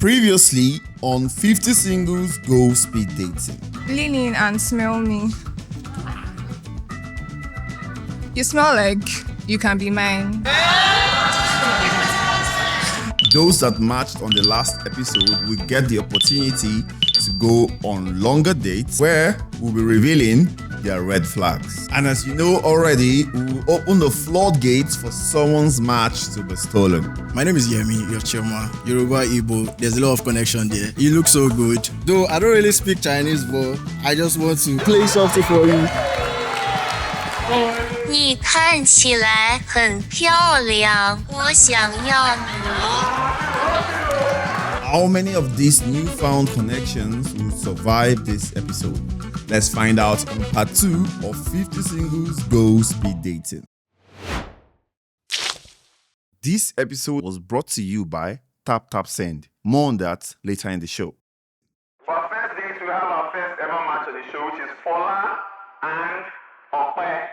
Previously on 50 Singles Go Speed Dating. Lean in and smell me. You smell like you can be mine. Those that matched on the last episode will get the opportunity to go on longer dates where we'll be revealing their red flags. And as you know already, we will open the floodgates for someone's match to be stolen. My name is Yemi, your Chema, Yoruba Igbo. There's a lot of connection there. You look so good. Though I don't really speak Chinese, but I just want to play something for you. 你看起来很漂亮，我想要你。 How many of these newfound connections will survive this episode? Let's find out in part 2 of 50 Singles Go Speed Dating. This episode was brought to you by Tap Tap Send. More on that later in the show. For our first date, we have our first ever match on the show, which is Paula and Aqua.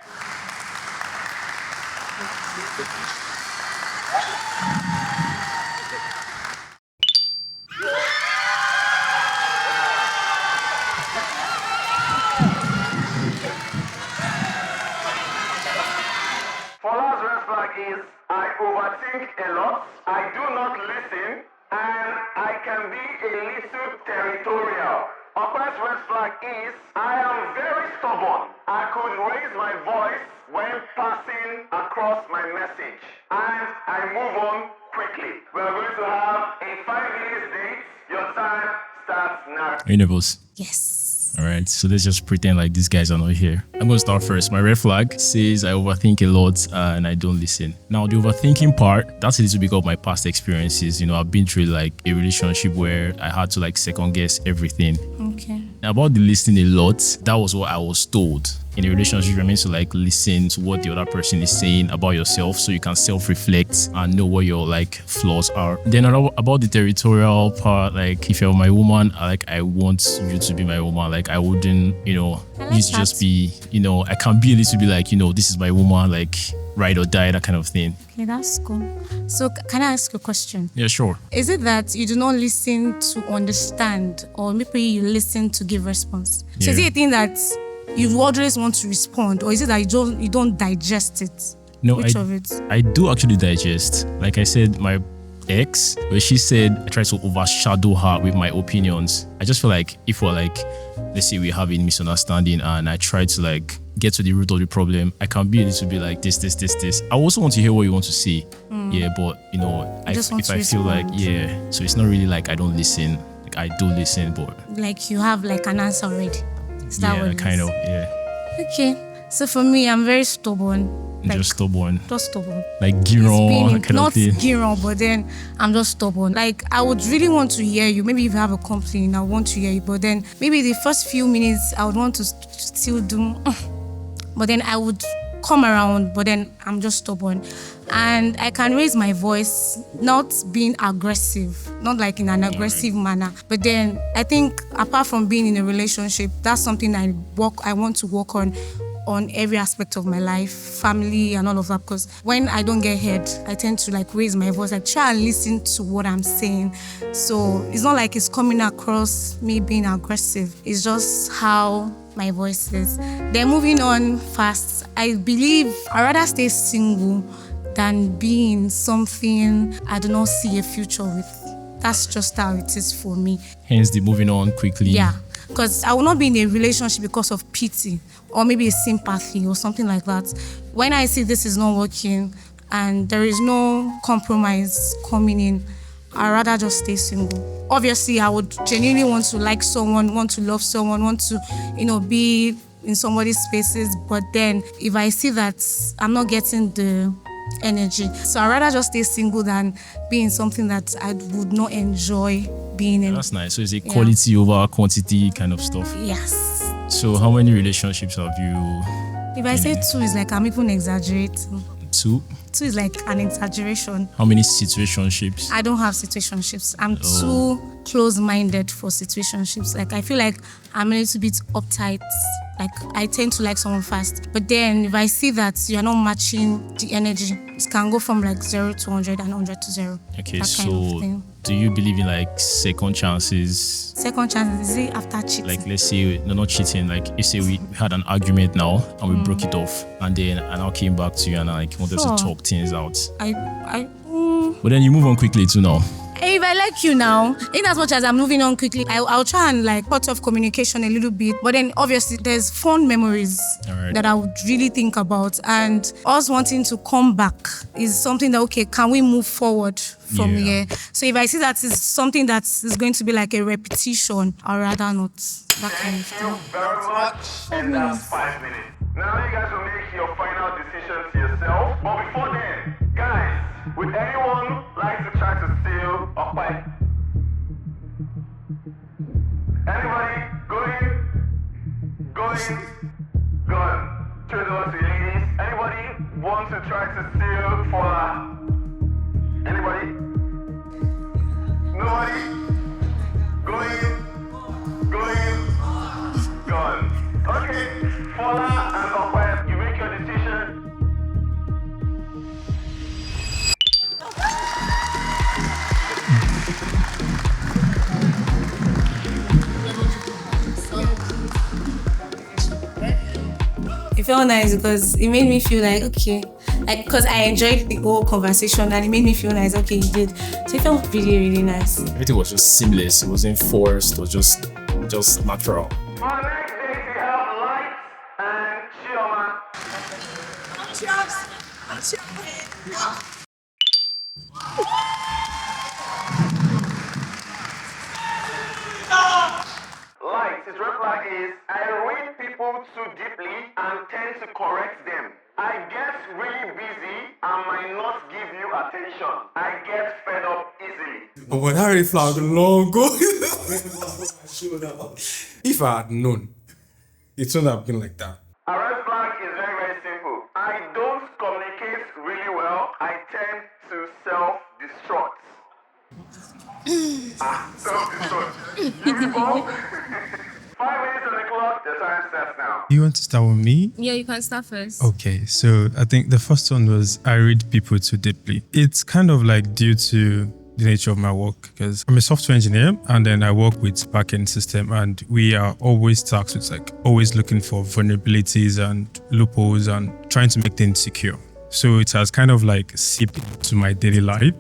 Paula's red flag is I overthink a lot, I do not listen, and I can be a little territorial. Aqua's red flag is I am very stubborn. I could raise my voice when passing across my message, and I move on quickly. We are going to have a 5-minute date. Your time starts now. Are you nervous? Yes. All right, so let's just pretend like these guys are not here. I'm going to start first. My red flag says I overthink a lot and I don't listen. Now, the overthinking part, that's a little bit of my past experiences. You know, I've been through like a relationship where I had to like second guess everything. Okay. Now, about the listening a lot, that was what I was told. In a relationship, you're meant to like listen to what the other person is saying about yourself so you can self-reflect and know what your like flaws are. Then about the territorial part, like if you're my woman, I want you to be my woman. Like I wouldn't, you like to just be, I can be a little bit like, this is my woman, like ride or die, that kind of thing. Okay, that's cool. So can I ask you a question? Yeah, sure. Is it that you do not listen to understand, or maybe you listen to give response? So Yeah. is it a thing that you always want to respond, or is it that you don't digest it? No, Which of it? I do actually digest. Like I said, my ex, where she said I try to overshadow her with my opinions. I just feel like if we're like, let's say we have a misunderstanding and I try to like get to the root of the problem, I can be a little bit like this. I also want to hear what you want to say. Yeah, but if I feel like, yeah, so it's not really like I don't listen. Like I do listen, but Like you have like an answer already. Is that yeah, what it kind is? of, yeah. Okay. So for me, I'm very stubborn. Just stubborn. Just stubborn. Like Giron, kind Not of thing. Giron, but then I'm just stubborn. Like I would really want to hear you. Maybe if you have a complaint, I want to hear you. But then maybe the first few minutes I would want to still do. But then I would come around. But then I'm just stubborn, and I can raise my voice, not being aggressive, not like in an aggressive manner. But then I think apart from being in a relationship, that's something I want to work on every aspect of my life, family and all of that, because when I don't get heard, I tend to like raise my voice, like try and listen to what I'm saying. So it's not like it's coming across me being aggressive. It's just how my voice is. Then moving on fast, I believe I'd rather stay single than be in something I do not see a future with. That's just how it is for me. Hence the moving on quickly. Yeah. Because I will not be in a relationship because of pity or maybe a sympathy or something like that. When I see this is not working and there is no compromise coming in, I'd rather just stay single. Obviously, I would genuinely want to like someone, want to love someone, want to, be in somebody's spaces. But then if I see that I'm not getting the energy, so I'd rather just stay single than be in something that I would not enjoy being in. That's nice. So it's a quality over quantity kind of stuff. Yes. So how many relationships have you? If I say 2, it's like I'm even exaggerating. 2? 2 is like an exaggeration. How many situationships? I don't have situationships. I'm too close-minded for situationships. Like I feel like I'm a little bit uptight. Like I tend to like someone fast. But then if I see that you're not matching the energy, it can go from like 0 to 100 and 100 to 0. Okay, that so kind of thing. do you believe in like second chances? Second chance, is it after cheating? Like, let's say, no, not cheating. Like, you say we had an argument now and we broke it off, and then I now came back to you and I like wanted to talk things out. But then you move on quickly too now. If I like you now, in as much as I'm moving on quickly, I'll try and like cut off communication a little bit. But then obviously there's fond memories that I would really think about. And us wanting to come back is something that, okay, can we move forward from here? So if I see that is something that is going to be like a repetition, I'd rather not. That kind of thing. Thank you very much. And that's 5 minutes. Now you guys will make your final decisions yourself. But before then, guys, would anyone like to try to steal a pipe? Anybody? Going? Choose those two ladies. Anybody want to try to steal for anybody? Nobody? Gone. Okay, Paula and Aqua, you make your decision. It felt nice because it made me feel like, okay, like, because I enjoyed the whole conversation and it made me feel nice, okay, you did. So it felt really, really nice. Everything was just seamless. It wasn't forced. It was just natural. For the next date, we have Light and Sheila. Light, his red flag is, I read people too deeply and tend to correct them. I get really busy and might not give you attention. I get fed up easily. But when I red flag long ago, if I had known, it wouldn't have been like that. A red flag is very, very simple. I don't communicate really well. I tend to self-destruct. Self-destruct. You people? 5 minutes on the clock. The time starts now. You want to start with me? Yeah, you can start first. Okay, so I think the first one was I read people too deeply. It's kind of like due to the nature of my work because I'm a software engineer and then I work with backend system and we are always tasked with like always looking for vulnerabilities and loopholes and trying to make things secure. So it has kind of like seeped into my daily life.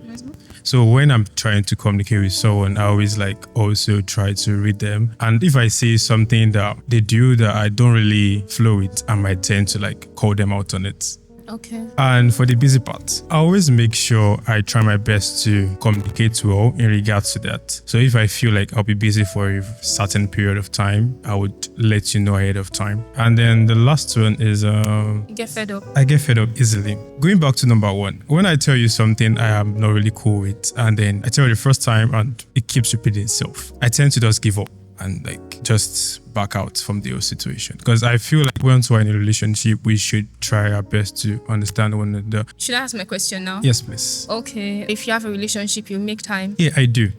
So when I'm trying to communicate with someone, I always like also try to read them. And if I see something that they do that I don't really flow with, I might tend to like call them out on it. Okay. And for the busy part, I always make sure I try my best to communicate well in regards to that. So if I feel like I'll be busy for a certain period of time, I would let you know ahead of time. And then the last one is You get fed up. I get fed up easily. Going back to number one, when I tell you something I am not really cool with, and then I tell you the first time and it keeps repeating itself, I tend to just give up and like just back out from the whole situation. Because I feel like once we're in a relationship, we should try our best to understand one another. Should I ask my question now? Yes, please. Okay. If you have a relationship, you make time. Yeah, I do.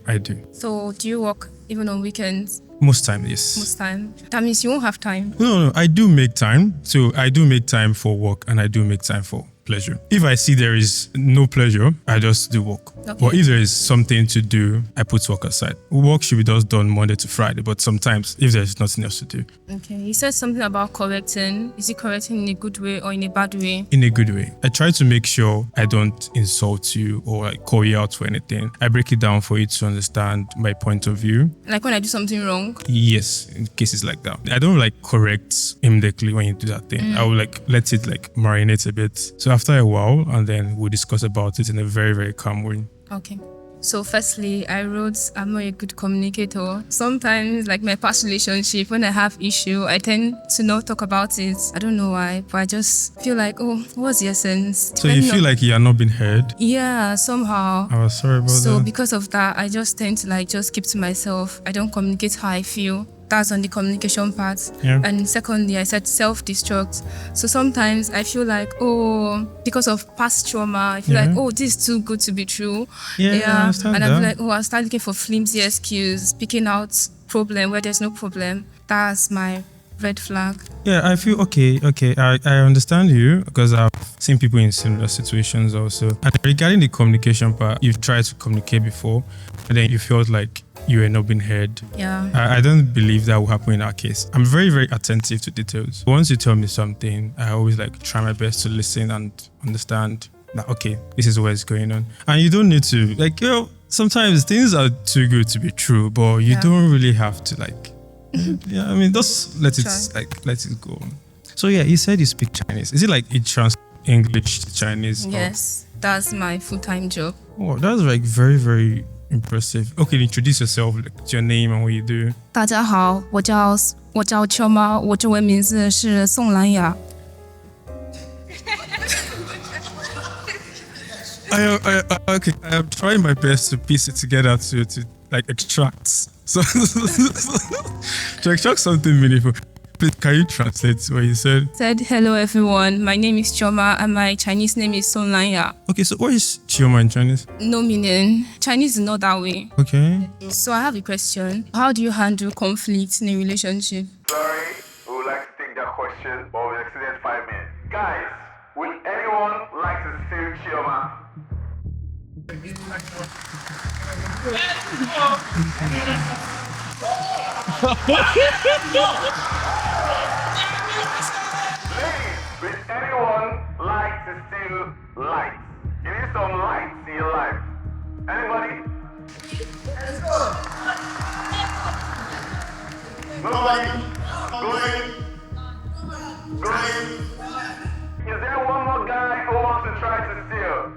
So do you work even on weekends? Most time, yes. Most time. That means you won't have time. No, I do make time. So I do make time for work and I do make time for pleasure. If I see there is no pleasure, I just do work. Okay. But if there is something to do, I put work aside. Work should be just done Monday to Friday, but sometimes if there's nothing else to do. Okay. You said something about correcting. Is it correcting in a good way or in a bad way? In a good way. I try to make sure I don't insult you or like call you out for anything. I break it down for you to understand my point of view. Like when I do something wrong? Yes, in cases like that. I don't like correct immediately when you do that thing. I will like let it like marinate a bit. So after a while, and then we'll discuss about it in a very, very calm way. Okay. So firstly, I wrote, I'm not a good communicator. Sometimes, like my past relationship, when I have issue, I tend to not talk about it. I don't know why, but I just feel like, oh, what's the essence? So you feel like you are not being heard? Yeah, somehow. I was sorry about that. So because of that, I just tend to like just keep to myself. I don't communicate how I feel. That's on the communication part. Yeah. And secondly, I said self-destruct. So sometimes I feel like, oh, because of past trauma, I feel like, oh, this is too good to be true. Yeah, I understand and that. I feel like, oh, I'll start looking for flimsy excuse, picking out problem where there's no problem. That's my red flag. Yeah, I feel okay. I understand you because I've seen people in similar situations also. And regarding the communication part, you've tried to communicate before, and then you felt like you were not being heard. Yeah. I don't believe that will happen in our case. I'm very, very attentive to details. Once you tell me something, I always like try my best to listen and understand that, okay, this is where it's going on. And you don't need to, like, sometimes things are too good to be true, but you don't really have to, like, yeah, I mean, just let it go. So yeah, you said you speak Chinese. Is it like it translates English to Chinese? Yes, that's my full-time job. Oh, that's like very, very impressive. Okay, introduce yourself, like your name and what you do. 大家好，我叫 Chioma， 我中文名字是宋兰雅。Okay, I am trying my best to piece it together to like extract. So to extract something meaningful. Please, can you translate what you said? Said, hello everyone, my name is Chioma and my Chinese name is Son Lanya. Okay, so what is Chioma in Chinese? No meaning. Chinese is not that way. Okay. So I have a question. How do you handle conflict in a relationship? Sorry, we would like to take that question, but we exceeded 5 minutes. Guys, would anyone like to sue Chioma? Ladies, would anyone like to steal light? You need some light in your life. Anybody? Let's go. Nobody? Going? Is there one more guy who wants to try to steal?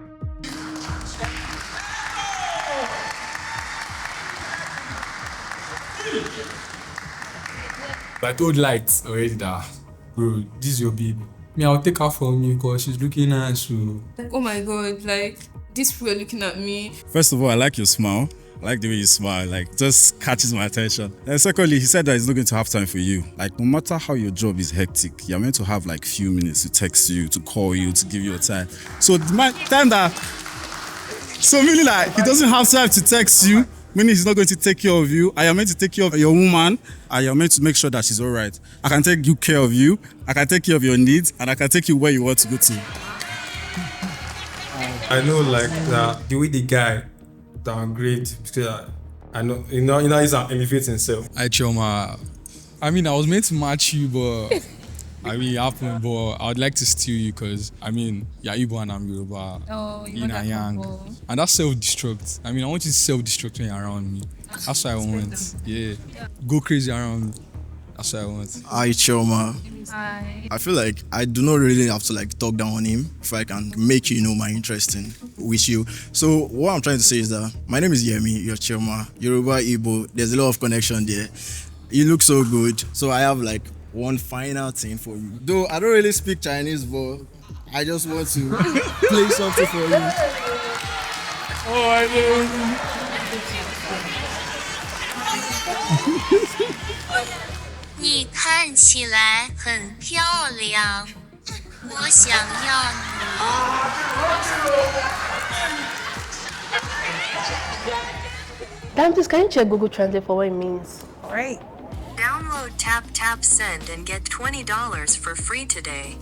I told Light already that, bro, this is your baby. Me, I'll take her from you because she's looking nice. So. Oh my god, like, these people are looking at me. First of all, I like your smile. I like the way you smile, like, just catches my attention. And secondly, he said that he's not going to have time for you. Like, no matter how your job is hectic, you're meant to have like few minutes to text you, to call you, to give you a time. So meaning like, he doesn't have time to text you, meaning he's not going to take care of you. I am meant to take care of your woman. I am meant to make sure that she's all right. I can take you care of you, I can take care of your needs, and I can take you where you want to go to. I know, like, the way the guy downgrade, because I know, you know, he's elevating himself. Hi, Chioma. I mean, I was meant to match you, but I mean, it happened, but I would like to steal you because, I mean, you're Igbo and I'm Yoruba. Oh, Yin and yang. And that's self-destruct. I mean, I want you to self-destruct when you're around me. That's what I want. Yeah. Go crazy around me. That's what I want. Hi, Chioma. Hi. I feel like I do not really have to like talk down on him if I can make you know my interest in with you. So what I'm trying to say is that my name is Yemi, you're Chioma, Yoruba, Igbo. There's a lot of connection there. You look so good. So I have like one final thing for you. Though I don't really speak Chinese, but I just want to play something for you. Oh, I know. 你看起来很漂亮，我想要你。 Dantes, can you check Google Translate for what it means? Right. Download Tap Tap Send and get $20 for free today.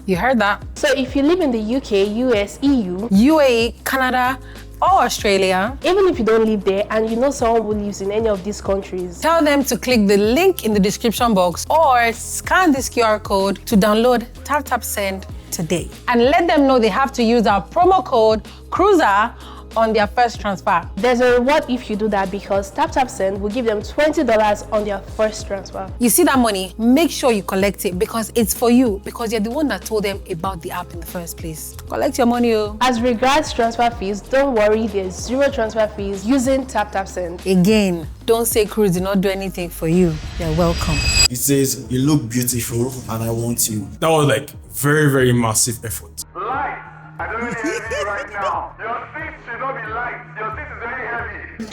You heard that. So if you live in the UK, US, EU, UAE, Canada, or Australia, even if you don't live there and you know someone who lives in any of these countries, tell them to click the link in the description box or scan this QR code to download Tap Tap Send today. And let them know they have to use our promo code CRUISER on their first transfer. There's a reward if you do that because Tap Tap Send will give them $20 on their first transfer. You see that money? Make sure you collect it because it's for you, because you're the one that told them about the app in the first place. Collect your money, oh. As regards transfer fees, don't worry, there's zero transfer fees using Tap Tap Send. Again, don't say Cruise did not do anything for you. You're welcome. It says, you look beautiful and I want you. That was like very, very massive effort. Light! I don't really hear you right now. Your seat should not be light. Your seat is very heavy.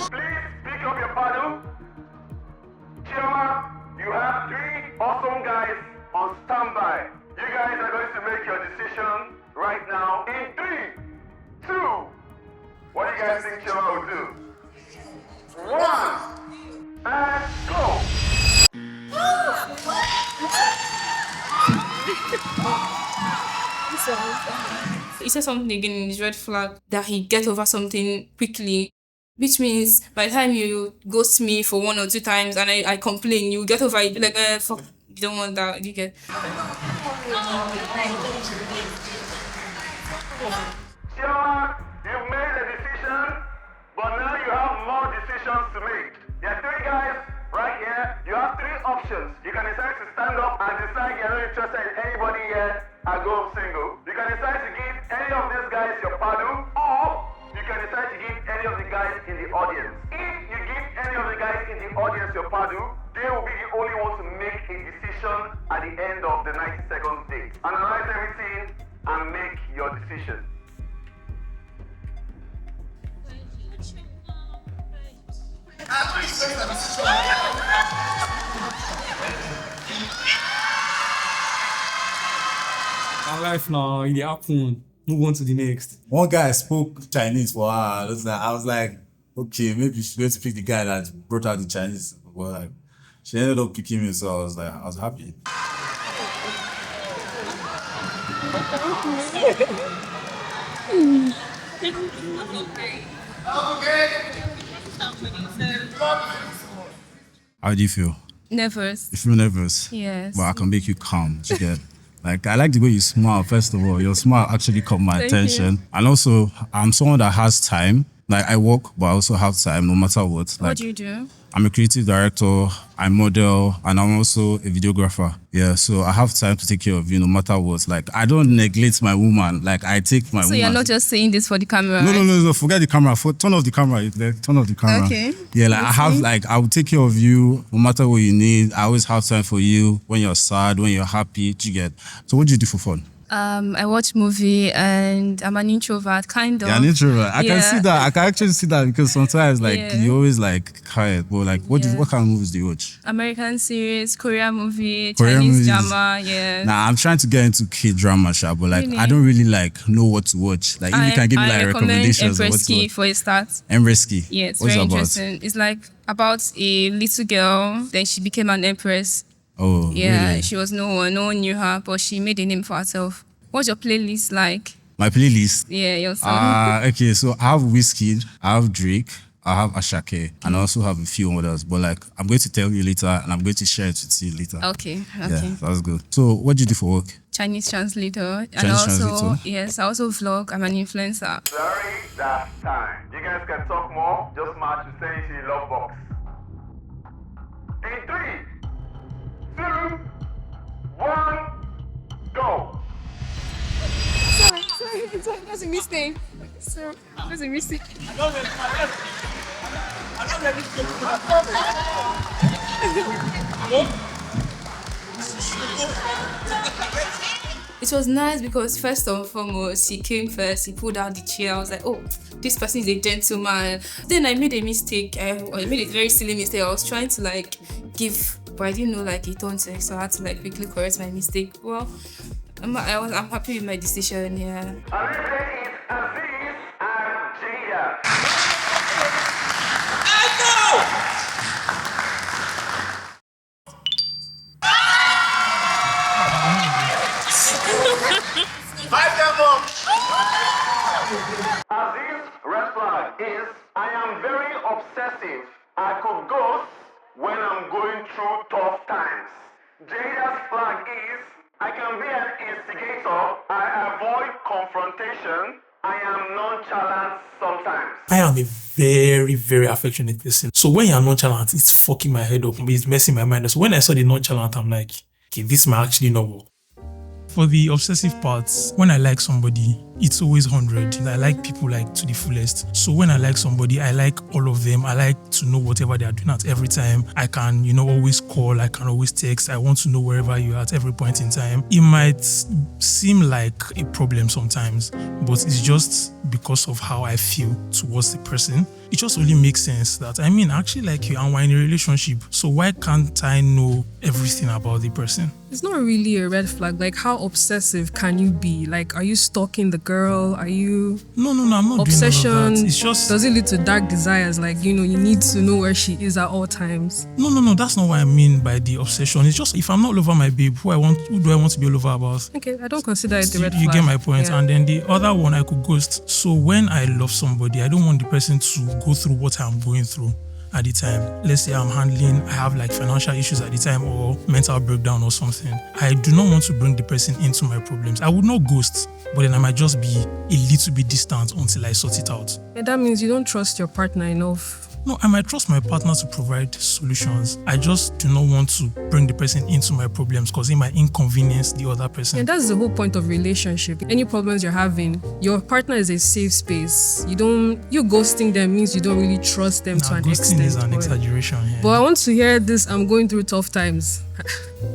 Please pick up your paddle. Chioma, you have 3 awesome guys on standby. You guys are going to make your decision right now in 3, 2. What do you guys think Chioma will do? 1, and go! He said something again in his red flag that he get over something quickly, which means by the time you ghost me for 1 or 2 times and I complain, you get over it. Be like, fuck, you don't want that. You get. Sheila, you've made a decision, but now you have more decisions to make. There are 3 guys right here. You have 3 options. You can decide to stand up and decide you're not interested in anybody here and go single. You can decide to give any of these guys your pardon, or you can decide to give any of the guys in the audience. If you give any of the guys in the audience your pardon, they will be the only ones to make a decision at the end of the 90-second date. Analyze everything and make your decision. My life now, it happened. Move on to the next. One guy spoke Chinese for her. I was like, okay, maybe she's going to pick the guy that brought out the Chinese. But like, she ended up picking me, so I was happy. How do you feel? Nervous. You feel nervous? Yes. But I can make you calm. You get? Like, I like the way you smile, first of all. Your smile actually caught my attention. You. And also, I'm someone that has time. Like, I work, but I also have time no matter what. Like, what do you do? I'm a creative director, I model, and I'm also a videographer. Yeah, so I have time to take care of you no matter what. Like, I don't neglect my woman. Like, I take my woman. So you're not just saying this for the camera, No, right? no, forget the camera. Turn off the camera. Turn off the camera. Okay. Yeah, like, I will take care of you no matter what you need. I always have time for you when you're sad, when you're happy. You get. So what do you do for fun? I watch movie and I'm an introvert, kind of. You're an introvert. I can see that. I can actually see that because sometimes, like, you always like quiet. But like, what kind of movies do you watch? American series, Korean movie, Korean Chinese movies. drama. Yeah. Nah, I'm trying to get into K-drama, but like, Really? I don't really like know what to watch. Like, if you can give me like recommendations. Empress Key for a start. Empress Key. Yeah, it's What's very it about? interesting. It's like about a little girl. Then she became an empress. Oh, yeah. really? She was no one knew her, but she made a name for herself. What's your playlist like? My playlist? Yeah, your song. Okay, so I have Wizkid, I have Drake, I have Ashake, and I also have a few others. But like, I'm going to tell you later, and I'm going to share it with you later. Okay. Yeah, that's good. So, what do you do for work? Chinese translator. And Chinese also, translator? yes, I also vlog. I'm an influencer. Sorry, that's time. You guys can talk more. Just match to send it to the love box. In 3, 2, 1, go. Sorry, that's a mistake. Sorry, that's a mistake. It was nice because first and foremost, he came first, he pulled out the chair. I was like, oh, this person is a gentleman. Then I made a mistake. I made a very silly mistake. I was trying to like give, but I didn't know like he turned sex, so I had to like quickly correct my mistake. Well, I'm happy with my decision, yeah. And this is Azeez and Jada. Azeez, red flag is I am very obsessive. I could ghost when I'm going through tough times. Jada's flag is I can be an instigator. I avoid confrontation. I am nonchalant sometimes. I am a very, very affectionate person. So when you're nonchalant, it's fucking my head up. It's messing my mind. So when I saw the nonchalant, I'm like, okay, this might actually not work. For the obsessive parts, when I like somebody, it's always 100. I like people like to the fullest. So when I like somebody, I like all of them. I like to know whatever they are doing at every time. I can, always call. I can always text. I want to know wherever you're at every point in time. It might seem like a problem sometimes, but it's just because of how I feel towards the person. It just really makes sense that, I actually like you and we're in a relationship. So why can't I know everything about the person? It's not really a red flag. Like, how obsessive can you be? Like, are you stalking the girl girl? Are you No, I'm not obsession? doing all of that. It's just does it lead to dark desires? Like, you need to know where she is at all times. No, that's not what I mean by the obsession. It's just if I'm not all over my babe, who do I want to be all over about? Okay, I don't consider it the red flag. You get my point. Yeah. And then the other one, I could ghost. So when I love somebody, I don't want the person to go through what I'm going through at the time. Let's say I have like financial issues at the time or mental breakdown or something. I do not want to bring the person into my problems. I would not ghost, but then I might just be a little bit distant until I sort it out. And that means you don't trust your partner enough. No, I might trust my partner to provide solutions. I just do not want to bring the person into my problems because it might inconvenience the other person. And that's the whole point of relationship. Any problems you're having, your partner is a safe space. You ghosting them means you don't really trust them to an extent. Ghosting is an exaggeration here. But I want to hear this, I'm going through tough times.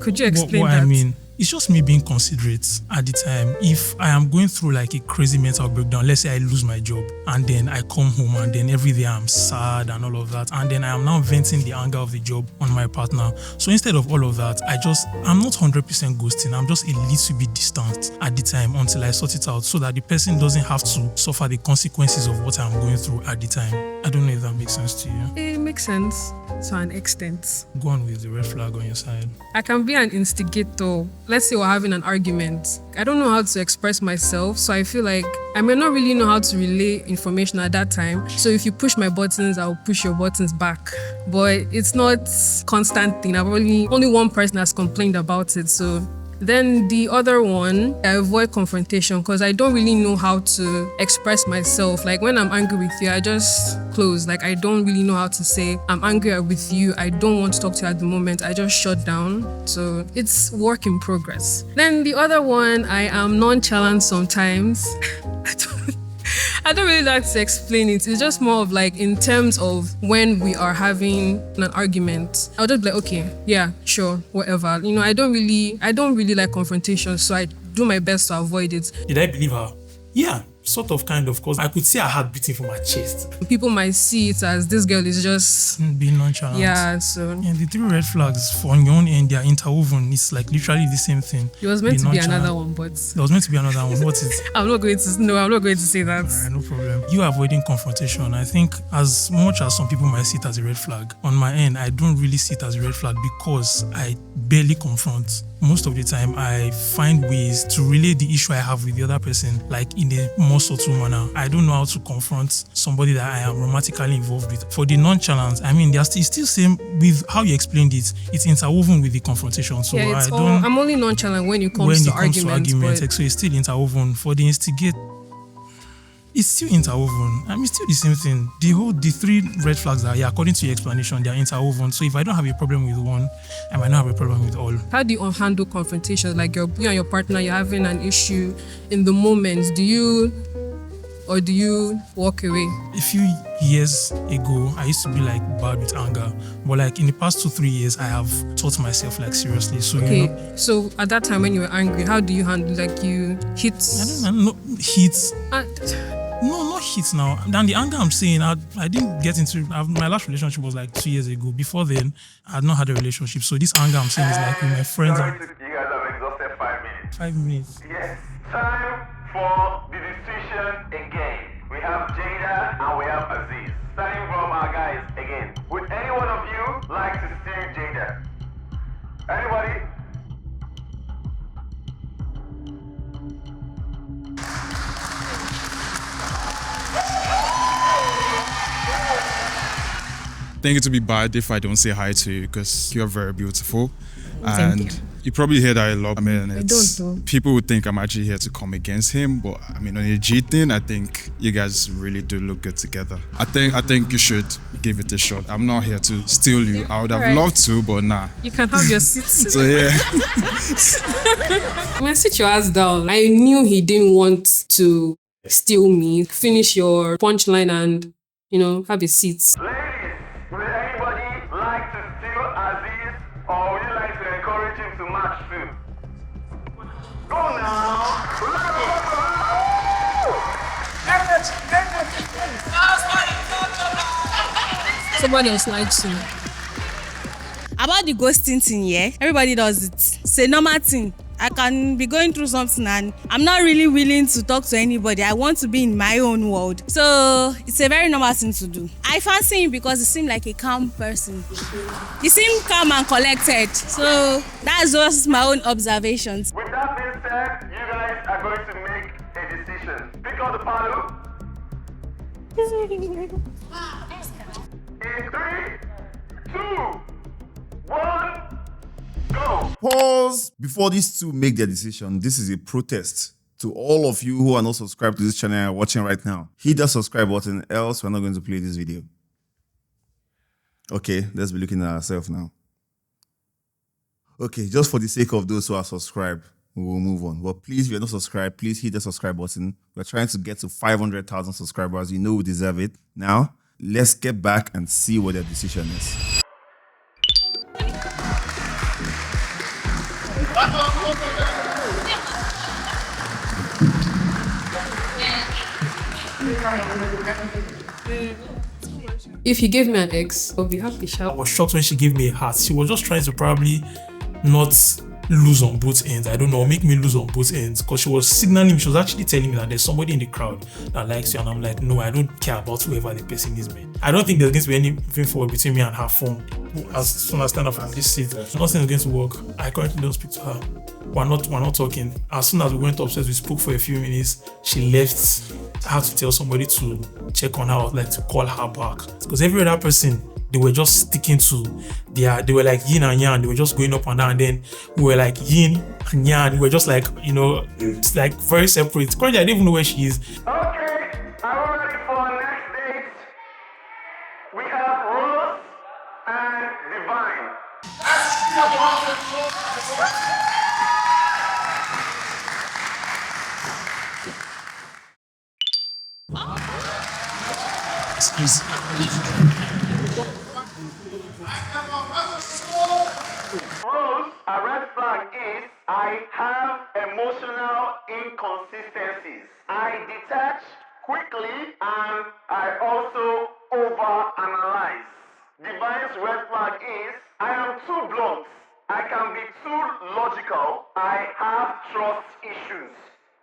Could you explain what that? I mean? It's just me being considerate at the time. If I am going through like a crazy mental breakdown, let's say I lose my job and then I come home and then every day I'm sad and all of that, and then I am now venting the anger of the job on my partner. So instead of all of that, I'm not 100% ghosting. I'm just a little bit distant at the time until I sort it out so that the person doesn't have to suffer the consequences of what I'm going through at the time. I don't know if that makes sense to you. It makes sense to an extent. Go on with the red flag on your side. I can be an instigator. Let's say we're having an argument. I don't know how to express myself, so I feel like I may not really know how to relay information at that time. So if you push my buttons, I'll push your buttons back. But it's not constant thing. Only one person has complained about it, so then the other one, I avoid confrontation because I don't really know how to express myself. Like when I'm angry with you, I just close. Like I don't really know how to say, I'm angry with you. I don't want to talk to you at the moment. I just shut down. So it's work in progress. Then the other one, I am nonchalant sometimes. I don't really like to explain it. It's just more of like in terms of when we are having an argument, I'll just be like, okay, yeah, sure, whatever. I don't really like confrontation, so I do my best to avoid it. Did I believe her? Yeah, sort of, kind of, because I could see her heart beating from her chest. People might see it as this girl is just being nonchalant. Yeah, so. And the 3 red flags for on your own end, they are interwoven. It's like literally the same thing. It was meant to be another one, but. There was meant to be another one. What is it? I'm not going to say that. Alright, no problem. You avoiding confrontation. I think as much as some people might see it as a red flag, on my end, I don't really see it as a red flag because I barely confront. Most of the time, I find ways to relay the issue I have with the other person, like in a more subtle manner. I don't know how to confront somebody that I am romantically involved with. For the nonchalance, I mean, it's still same with how you explained it. It's interwoven with the confrontation. So yeah, I'm only nonchalant when it comes to arguments. So it's still interwoven. For the instigate, it's still interwoven. I mean, still the same thing. The 3 red flags are, according to your explanation, they are interwoven. So if I don't have a problem with one, I might not have a problem with all. How do you handle confrontation? Like you and your partner, you're having an issue in the moment. Do you walk away? A few years ago, I used to be like bad with anger. But like in the past 2-3 years, I have taught myself like seriously. So okay. So at that time when you were angry, how do you handle like you hit? I don't know. Hits. No, not hits now. Then the anger I'm saying, I didn't get into my last relationship was like 2 years ago. Before then, I had not had a relationship. So this anger I'm saying is like with my friends. You guys have exhausted 5 minutes. 5 minutes. Yes. Time for the decision again. We have Jada and we have Azeez. Starting from our guys again. Would any one of you like to steal Jada? Anybody? I think it would be bad if I don't say hi to you because you're very beautiful. And you probably hear that a lot. I mean, people would think I'm actually here to come against him, but I mean, on a G thing, I think you guys really do look good together. I think you should give it a shot. I'm not here to steal you. I would have loved to, but nah. You can have your seats. So yeah. When I sit your ass down, I knew he didn't want to steal me. Finish your punchline and, have a seat. Would anybody like to steal Azeez, or would you like to encourage him to match too? Go now! Somebody else likes to. About the ghosting thing, yeah? Everybody does it. It's a normal thing. I can be going through something and I'm not really willing to talk to anybody. I want to be in my own world. So it's a very normal thing to do. I fancy him because he seemed like a calm person. He seemed calm and collected. So that's just my own observations. With that being said, you guys are going to make a decision. Pick up the paddle. In 3, 2, 1, go. Pause before these two make their decision. This is a protest to all of you who are not subscribed to this channel and are watching right now. Hit that subscribe button, else we're not going to play this video. Okay, let's be looking at ourselves now. Okay, just for the sake of those who are subscribed, we will move on. But please, if you're not subscribed, please hit the subscribe button. We're trying to get to 500,000 subscribers. You know we deserve it. Now, let's get back and see what their decision is. If he gave me an X, I'll be happy. I was shocked when she gave me a heart. She was just trying to probably not lose on both ends. I don't know, make me lose on both ends, because she was signaling, she was actually telling me that there's somebody in the crowd that likes you, and I'm like, no, I don't care about whoever the person is, man. I don't think there's going to be anything forward between me and her phone as soon as I stand up from this seat. Nothing is going to work. I currently don't speak to her. We're not talking. As soon as we went upstairs, we spoke for a few minutes. She left. I had to tell somebody to check on her, like to call her back, because every other person, they were just sticking to they were like yin and yang. They were just going up and down, and then we were like yin and yang. We were just like, it's like very separate. Currently, I don't even know where she is. Okay, are we ready for our next date? We have Rose and Divine. Excuse me. Rose, a red flag is I have emotional inconsistencies. I detach quickly and I also overanalyze. Divine's red flag is I am too blunt. I can be too logical. I have trust issues.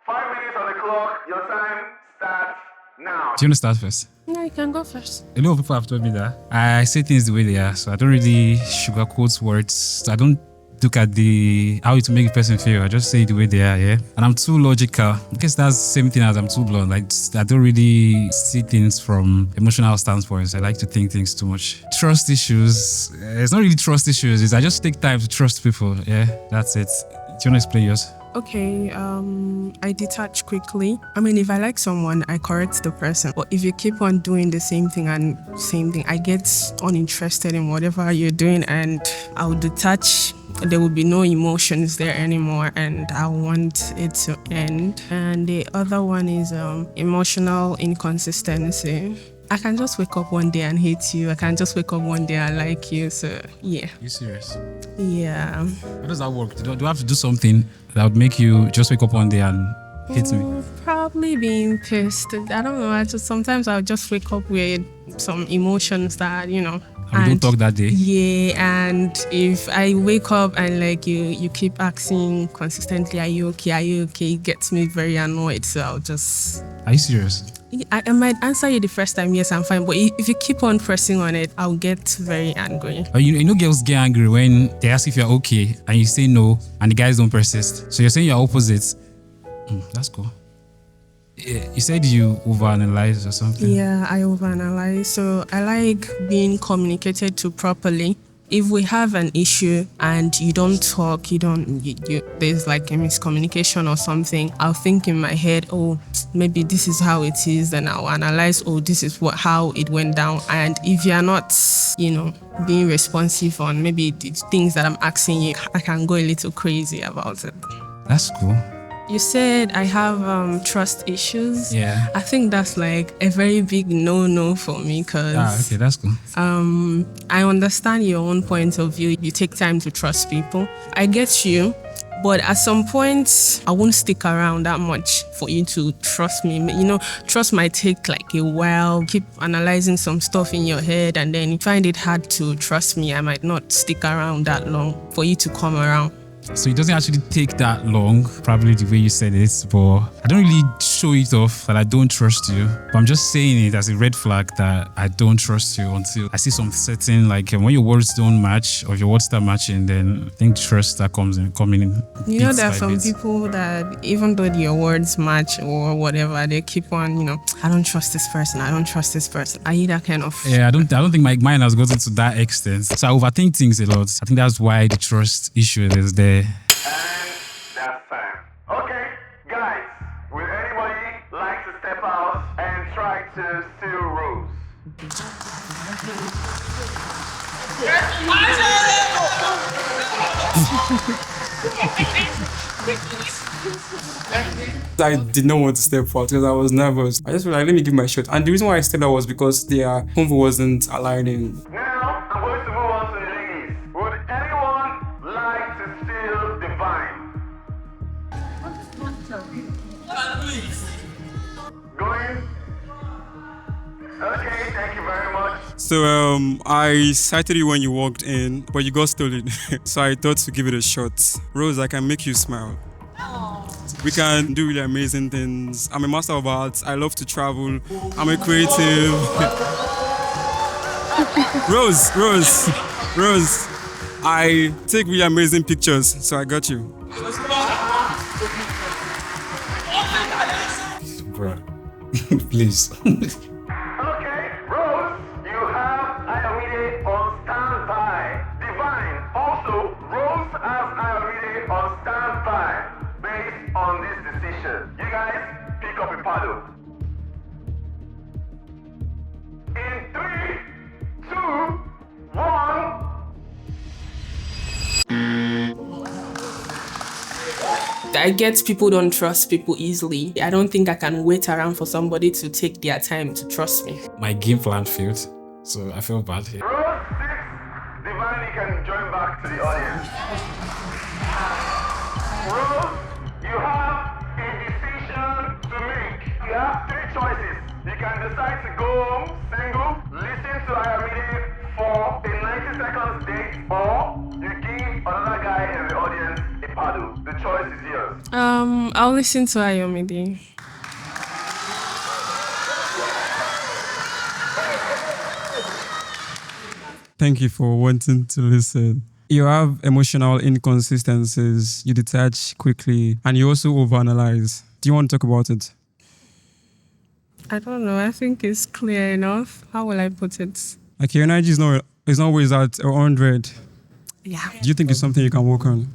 5 minutes on the clock. Your time starts now. Do you want to start first? No, you can go first. A lot of people have told me that I say things the way they are, so I don't really sugarcoat words. So I don't look at how it make a person feel. I just say it the way they are, yeah. And I'm too logical. I guess that's the same thing as I'm too blunt. Like I don't really see things from emotional standpoints. I like to think things too much. Trust issues. It's not really trust issues. I just take time to trust people. Yeah, that's it. Do you want to explain yours? Okay, I detach quickly. I mean, if I like someone, I correct the person. But if you keep on doing the same thing, I get uninterested in whatever you're doing, and I'll detach. There will be no emotions there anymore, and I want it to end. And the other one is emotional inconsistency. I can just wake up one day and hate you. I can just wake up one day and like you. So, yeah. Are you serious? Yeah. How does that work? Do I have to do something that would make you just wake up one day and hate me? Probably being pissed. I don't know. Sometimes I'll just wake up with some emotions that, And we don't talk that day? Yeah, and if I wake up and like you keep asking consistently, are you okay? It gets me very annoyed. So I'll just... Are you serious? I might answer you the first time, yes, I'm fine. But if you keep on pressing on it, I'll get very angry. You know girls get angry when they ask if you're okay and you say no and the guys don't persist. So you're saying you're opposite. That's cool. You said you overanalyze or something? Yeah, I overanalyze. So I like being communicated to properly. If we have an issue and you don't talk, there's like a miscommunication or something, I'll think in my head, oh, maybe this is how it is. Then I'll analyze, oh, this is how it went down. And if you're not, being responsive on maybe the things that I'm asking you, I can go a little crazy about it. That's cool. You said I have trust issues. Yeah. I think that's like a very big no for me because okay, that's cool. I understand your own point of view. You take time to trust people. I get you. But at some point, I won't stick around that much for you to trust me. Trust might take like a while. Keep analyzing some stuff in your head and then you find it hard to trust me. I might not stick around that long for you to come around. So it doesn't actually take that long, probably the way you said it, but I don't really show it off that I don't trust you. But I'm just saying it as a red flag that I don't trust you until I see some certain, like when your words don't match or your words start matching, then I think trust that coming in. You know, bits there are by some bits. people that even though your words match or whatever, they keep on, I don't trust this person. I don't trust this person. I hear that kind of. Yeah, I don't think my mind has gotten to that extent. So I overthink things a lot. I think that's why the trust issue is there. That's time. Okay, guys, would anybody like to step out and try to steal Rose? I did not want to step out because I was nervous. I just was like, let me give my shot. And the reason why I stepped out was because their convo wasn't aligning. Now, I'm going to move on to the ladies. Would anyone like to steal Divine? Going? Okay, thank you very much. So I sighted you when you walked in, but you got stolen. So I thought to give it a shot. Rose, I can make you smile. We can do really amazing things. I'm a master of arts. I love to travel. I'm a creative. Rose. I take really amazing pictures, so I got you. Bro, please. Okay, Rose, you have Ayomide on standby. Divine, also, Rose has Ayomide on standby. Based on this decision, you guys pick up a paddle. In 3, 2, 1. I get people don't trust people easily. I don't think I can wait around for somebody to take their time to trust me. My game plan failed, so I feel bad here. Rose 6, Divine, you can join back to the audience. Rose, you have a decision to make. You have 3 choices. You can decide to go home single, listen to Ayomide for a 90 seconds date, or you give another guy in the audience a paddle. The choice is yours. I'll listen to Ayomide. Thank you for wanting to listen. You have emotional inconsistencies, you detach quickly, and you also overanalyze. Do you want to talk about it? I don't know. I think it's clear enough. How will I put it? Like your energy is not always at 100. Yeah. Do you think it's something you can work on?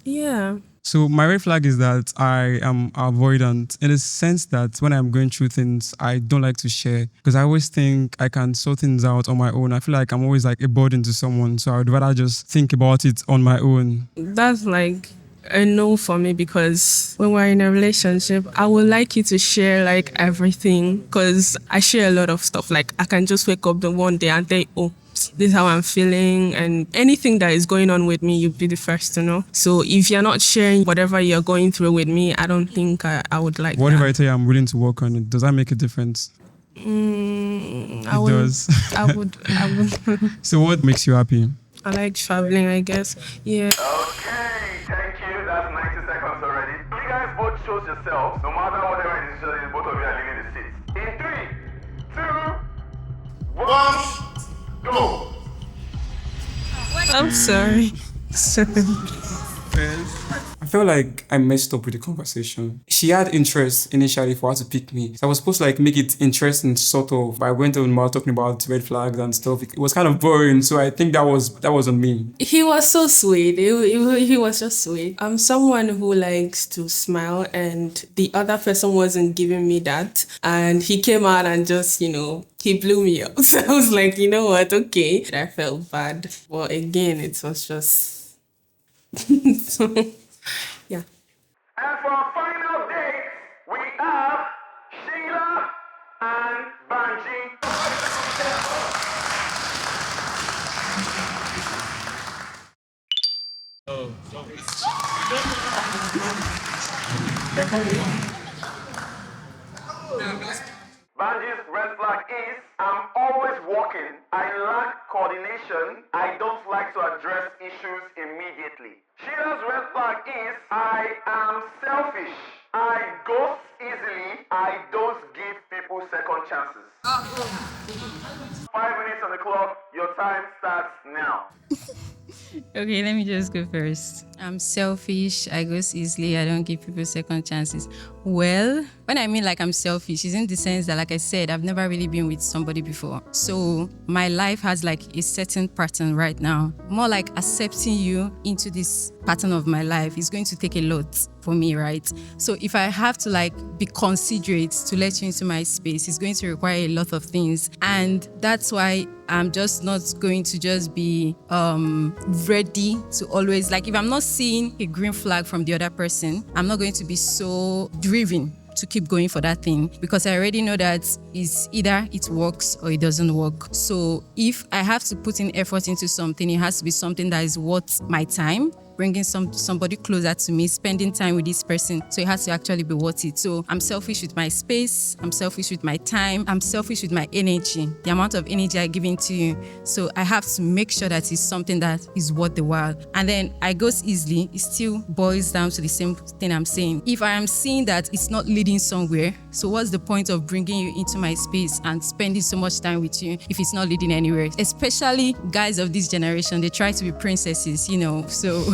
Yeah. So my red flag is that I am avoidant in the sense that when I'm going through things, I don't like to share because I always think I can sort things out on my own. I feel like I'm always like a burden to someone. So I would rather just think about it on my own. That's like a no for me because when we're in a relationship, I would like you to share like everything because I share a lot of stuff. Like I can just wake up the one day and say, oh, this is how I'm feeling, and anything that is going on with me, you'd be the first to know. So if you're not sharing whatever you're going through with me, I don't think I would like What that. if I tell you I'm willing to work on it? Does that make a difference? It does. I would. So what makes you happy? I like traveling, I guess. Yeah. Okay, thank you. That's 90 seconds already. You guys both chose yourselves. No matter whatever decision is, both of you are leaving the seat. In 3, 2, 1, go. I'm sorry. I felt like I messed up with the conversation. She had interest initially for her to pick me. So I was supposed to like make it interesting, sort of. But I went on about talking about red flags and stuff. It was kind of boring. So I think that was on me. He was so sweet. He was just sweet. I'm someone who likes to smile, and the other person wasn't giving me that. And he came out and just, he blew me up. So I was like, you know what? Okay. I felt bad. But again, it was just... yeah. And for our final date, we have Sheila and Banji. Banji's red flag is, I'm always walking. I lack coordination, I don't like to address issues immediately. Sheila's red flag is I am selfish. I ghost easily. I don't give people second chances. 5 minutes on the clock. Your time starts now. Okay, let me just go first. I'm selfish. I ghost easily. I don't give people second chances. Well, when I mean like I'm selfish, it's in the sense that, like I said, I've never really been with somebody before. So my life has like a certain pattern right now. More like accepting you into this pattern of my life is going to take a lot for me, right? So if I have to like be considerate to let you into my space, it's going to require a lot of things. And that's why I'm just not going to just be ready to always, like if I'm not seeing a green flag from the other person, I'm not going to be so driven to keep going for that thing, because I already know that it's either it works or it doesn't work. So if I have to put in effort into something, it has to be something that is worth my time, bringing somebody closer to me, spending time with this person. So it has to actually be worth it. So I'm selfish with my space. I'm selfish with my time. I'm selfish with my energy, the amount of energy I give into you. So I have to make sure that it's something that is worth the while. And then I ghost easily. It still boils down to the same thing I'm saying. If I am seeing that it's not leading somewhere, so what's the point of bringing you into my space and spending so much time with you if it's not leading anywhere? Especially guys of this generation, they try to be princesses, you know. So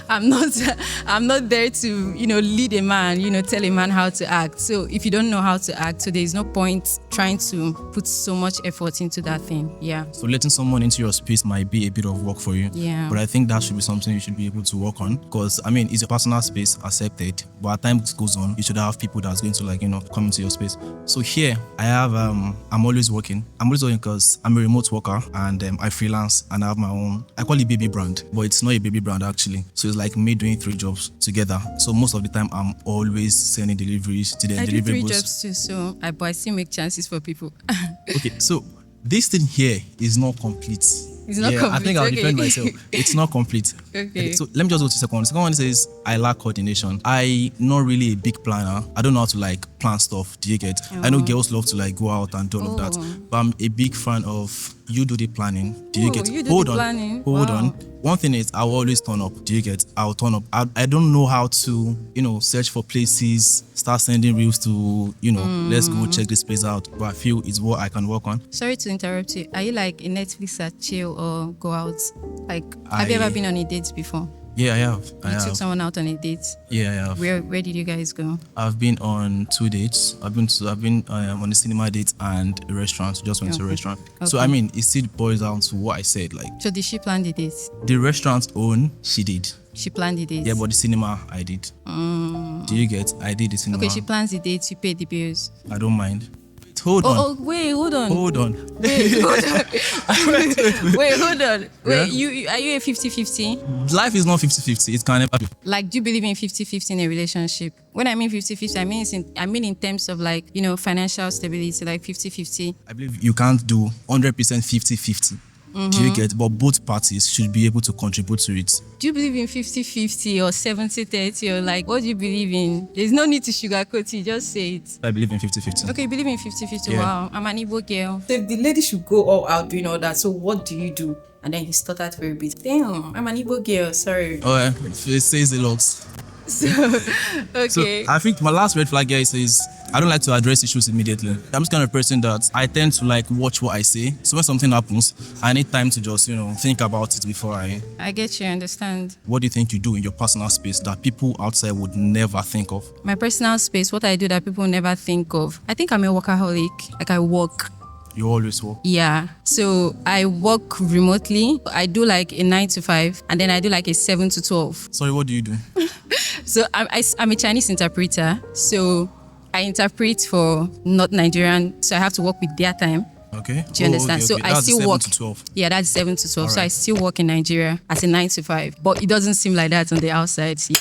I'm not there to, lead a man, tell a man how to act. So if you don't know how to act, so there's no point trying to put so much effort into that thing. Yeah. So letting someone into your space might be a bit of work for you. Yeah. But I think that should be something you should be able to work on, because it's your personal space, accepted. But as time goes on, you should have people that's going to come into your space. So here I have I'm always working. I'm always working because I'm a remote worker, and I freelance, and I have my own, I call it baby brand, but it's not a baby brand actually. So it's like me doing 3 jobs together. So most of the time I'm always sending deliveries to the deliverables. I do 3 jobs too, so I still make chances for people. Okay, so this thing here is not complete. It's not complete. I think I'll defend myself. It's not complete. Okay. So let me just go to the second one. The second one says I lack coordination. I'm not really a big planner. I don't know how to plan stuff. Do you get? I know girls love to go out and do all of that, but I'm a big fan of you do the planning. Do you get? You do the planning. Hold on. One thing is I will always turn up. Do you get? I'll turn up. I don't know how to, search for places, start sending reels to, let's go check this place out. But I feel it's what I can work on. Sorry to interrupt you. Are you like a Netflix and chill or go out? Have you ever been on a date before? Yeah, I have. You took someone out on a date? Yeah, I have. Where did you guys go? I've been on 2 dates. I've been on a cinema date and a restaurant. Just went to a restaurant. Okay. So it still boils down to what I said. So did she plan the date? The restaurant own, she did. She planned the date? Yeah, but the cinema I did. Do you get? I did the cinema. Okay, she plans the date. You pay the bills. I don't mind. Hold on. Wait, hold on. Hold on. Wait, hold on. Wait, hold on. Wait, Yeah? are you a 50-50? Life is not 50-50. It can never be. Do you believe in 50-50 in a relationship? When I mean 50-50, I mean in terms of financial stability, 50-50. I believe you can't do 100% 50-50. Do you get? But both parties should be able to contribute to it. Do you believe in 50-50 or 70-30 or what do you believe in? There's no need to sugarcoat it, just say it. I believe in 50-50. Okay, you believe in 50-50. Yeah. Wow, I'm an Igbo girl. So if the lady should go all out doing all that, so what do you do? And then he stuttered for a bit. Damn, I'm an Igbo girl, sorry. Oh, yeah. It says a lot. Okay. So I think my last red flag here is I don't like to address issues immediately. I'm just kind of person that I tend to watch what I say. So when something happens, I need time to just, think about it before I get you, understand. What do you think you do in your personal space that people outside would never think of? My personal space, what I do that people never think of. I think I'm a workaholic. I work. You always work? Yeah. So I work remotely. I do a 9 to 5 and then I do a 7 to 12. Sorry, what do you do? So I'm a Chinese interpreter. So I interpret for not Nigerian. So I have to work with their time. Okay. Do you understand? Okay. So I still 7 work. to 12. Yeah, that's 7 to 12. All So I right. still work in Nigeria as a 9 to 5. But it doesn't seem like that on the outside. And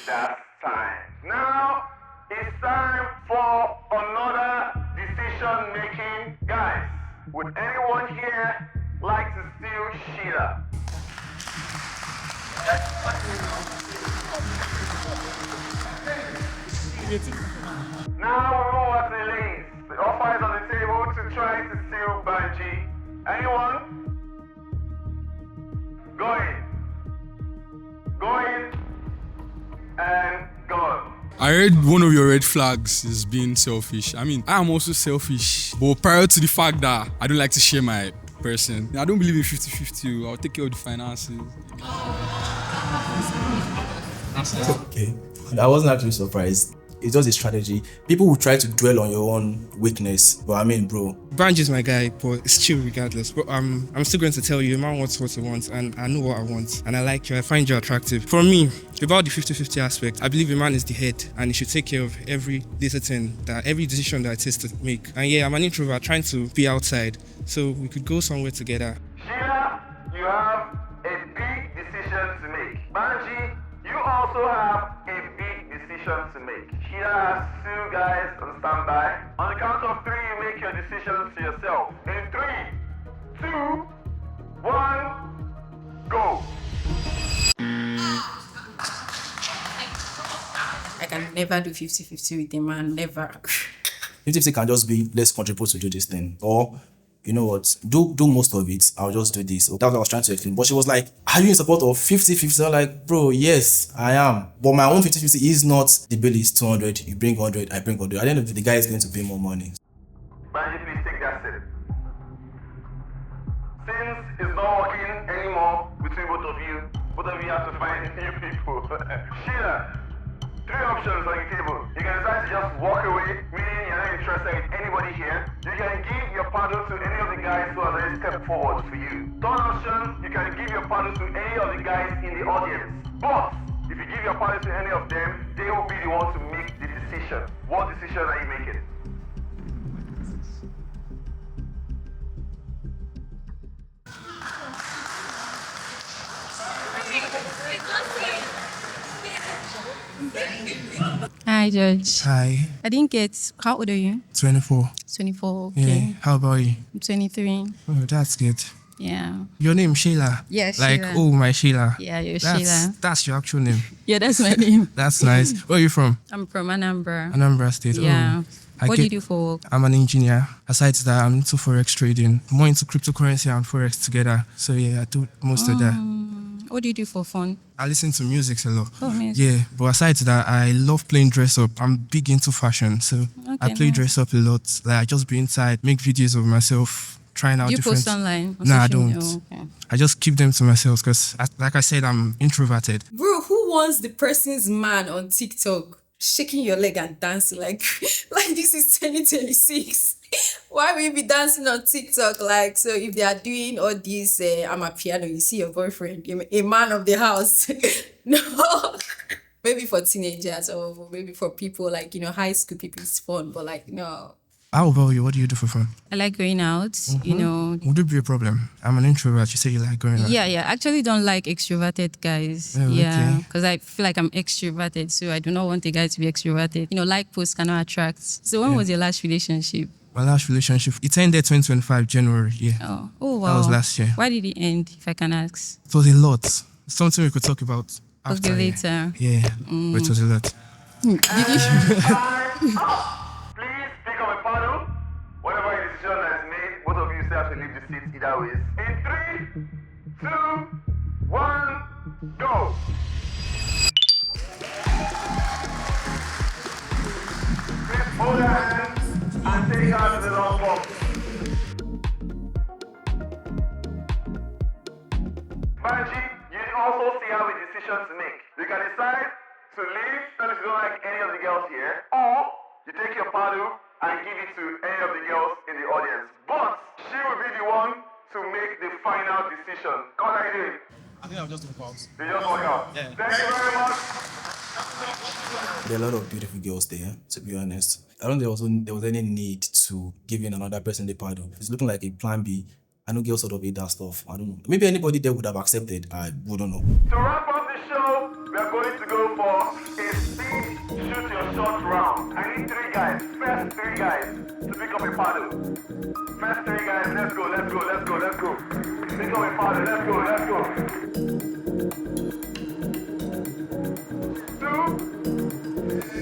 that's time. Now it's time for another decision making. Guys, would anyone here like to steal Sheila? Now we move on to the ladies. The offer is on the table to try to steal Banji. Anyone? I read one of your red flags is being selfish. I mean, I am also selfish, but prior to the fact that I don't like to share my person, I don't believe in 50-50. I'll take care of the finances. Okay. I wasn't actually surprised. It's just a strategy. People will try to dwell on your own weakness, but I mean, bro. Banji's my guy, but it's chill regardless. But I'm still going to tell you, a man wants what he wants, and I know what I want, and I like you. I find you attractive. For me, about the 50-50 aspect, I believe a man is the head, and he should take care of every decision that it is to make. And yeah, I'm an introvert trying to be outside, so we could go somewhere together. Sheila, you have a big decision to make. Banji, you also have a big decision to make. Sheila has 2 guys on standby. On the count of 3, you make your decisions to yourself. In 3, 2, 1, go. I can never do 50-50 with a man, never. 50-50 can just be, let's contribute to do this thing. Or, you know what, do most of it, I'll just do this. So that's what I was trying to explain. But she was like, are you in support of 50-50? I'm like, bro, yes, I am. But my own 50-50 is not, the bill is 200, you bring 100, I bring 100. At the end of the day, the guy is going to pay more money. Banji, please take that sip. Since it's not working anymore between both of you have to find new people. Sheila, 3 options on the table. You can decide to just walk away, meaning you're not interested in anybody here. You can give your paddle to any of the guys who have already stepped forward for you. Third option, you can give your paddle to any of the guys in the audience. But if you give your paddle to any of them, they will be the ones to make the decision. What decision are you making? Hi, George. Hi. I didn't get. How old are you? 24. 24. Okay. Yeah. How about you? I'm 23. Oh, that's good. Yeah. Your name Sheila? Yeah, like, Sheila. oh, my Sheila. Yeah, you're that's, Sheila. That's your actual name. Yeah, that's my name. That's nice. Where are you from? I'm from Anambra. Anambra State. Yeah. Oh, What do you do for work? I'm an engineer. Aside that, I'm into forex trading. More into cryptocurrency and forex together. So yeah, I do most of that. What do you do for fun? I listen to music a lot. Oh, music. Yeah, but aside that, I love playing dress up. I'm big into fashion, so I play dress up a lot. Like I just be inside, make videos of myself, trying out Do you different. post online? Nah, I social don't. media? Oh, okay. I just keep them to myself because, like I said, I'm introverted. Bro, who wants the person's man on TikTok shaking your leg and dancing like this is 2026? Why will you be dancing on TikTok? Like, so if they are doing all this, I'm a piano, you see your boyfriend, a man of the house. No. Maybe for teenagers or maybe for people like, high school people, it's fun, but like, no. How about you? What do you do for fun? I like going out, Would it be a problem? I'm an introvert. You say you like going out. Yeah. I actually don't like extroverted guys. Oh, yeah. okay. Because I feel like I'm extroverted, so I do not want a guy to be extroverted. Like posts cannot attract. So when was your last relationship? My last relationship, it ended 2025, January, yeah. Oh, wow. That was last year. Why did it end, if I can ask? It was a lot. Something we could talk about after. Okay, later. Yeah, but it was a lot. Did you? Please pick up a paddle. Whatever your decision is made, both of you still have to leave the seat either ways. In 3, 2, 1, go. Please hold your hands and take her to the long box. Banji, you also still have a decision to make. You can decide to leave if you don't like any of the girls here, or you take your paddle and give it to any of the girls in the audience. But she will be the one to make the final decision. What are you doing? I think I'll just walk out. You just walk out. Yeah. Thank you very much. There are a lot of beautiful girls there, to be honest. I don't think there was any need to give in another person the paddle. It's looking like a plan B. I know girls sort of hate that stuff. I don't know. Maybe anybody there would have accepted. I wouldn't know. To wrap up the show, we are going to go for a speed shoot your shot round. I need 3 guys, first 3 guys, to pick up a paddle. First 3 guys, let's go. Pick up a paddle, let's go. 2,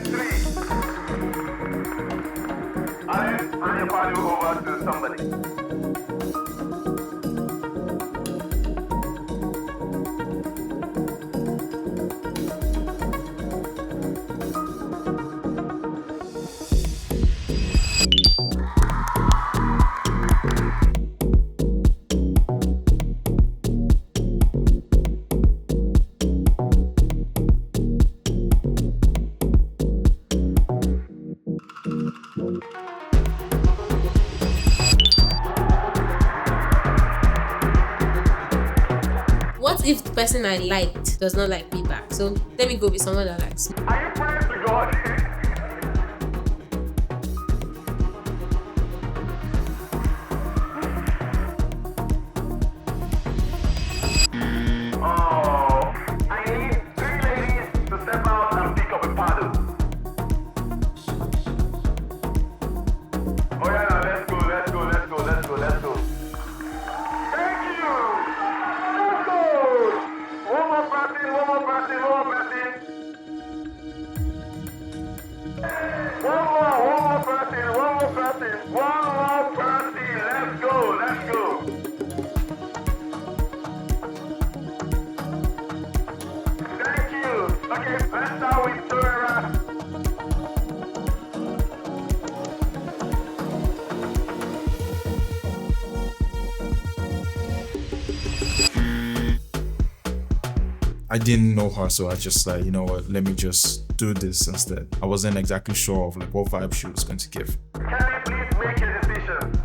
3. Alex, hand your paddle over to somebody. What if the person I liked does not like me back? So let me go with someone that likes me. Are you praying to God? I didn't know her, so I just like, you know what, let me just do this instead. I wasn't exactly sure of like what vibe she was going to give. Can you please make a decision?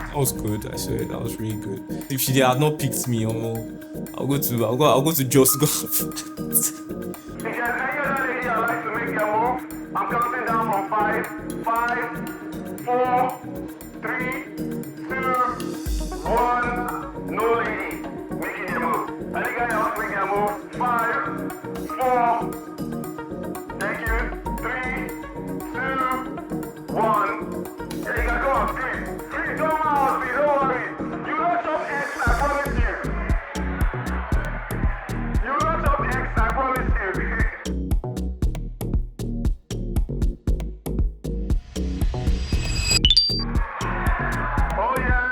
That was good. I swear that was really good. If she had not picked me, I'll go to Just Golf. If there's any other lady I'd like to make their move, I'm counting down from 5. 5, 4, 3, 2, 1. No lady making their move. Any guy else making a move? 5, 4. Thank you. 3, 2, 1. Yeah, you gotta go on 3. 3, don't worry. You don't chop X, I promise you. You don't chop X, I promise you. Oh yeah.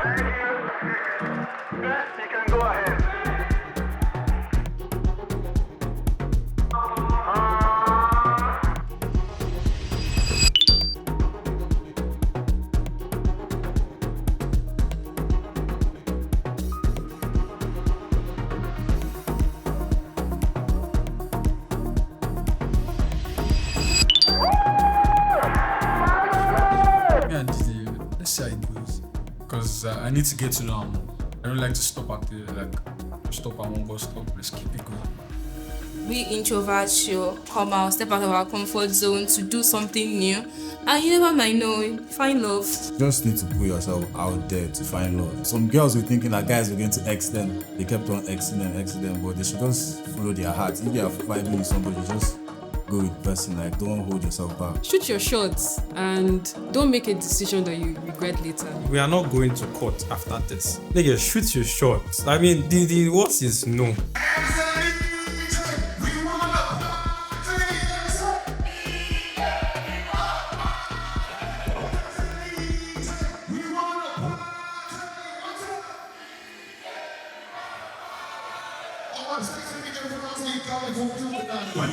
Thank you. Best, you can go ahead. Let's see how it goes. Because I need to get to know her. I don't like to stop at one bus stop. Let's keep it going. We introverts should come out, step out of our comfort zone to do something new. And you never might know, find love. You just need to put yourself out there to find love. Some girls were thinking that guys were going to X them. They kept on Xing them, but they should just follow their heart. If they are vibing with somebody, just go with the person. Like, don't hold yourself back. Shoot your shots and don't make a decision that you regret later. We are not going to court after this. Nigga, shoot your shots. I mean, the worst is no. When